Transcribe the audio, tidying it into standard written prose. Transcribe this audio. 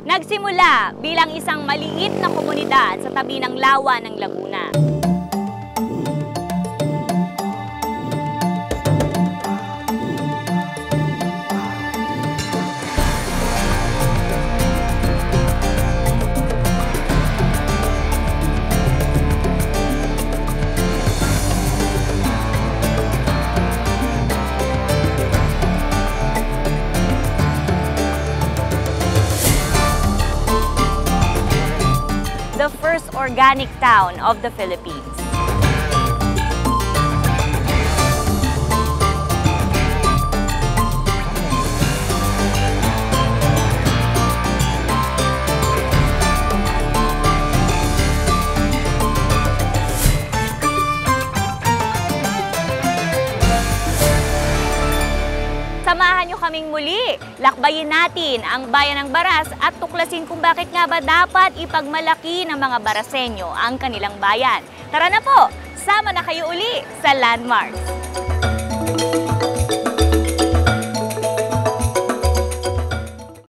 Nagsimula bilang isang maliit na komunidad sa tabi ng lawa ng Laguna. The first organic town of the Philippines. Samahan niyo kaming muli. Lakbayin natin ang bayan ng Baras at tuklasin kung bakit nga ba dapat ipagmalaki ng mga Baraseño ang kanilang bayan. Tara na po, sama na kayo uli sa Landmarks.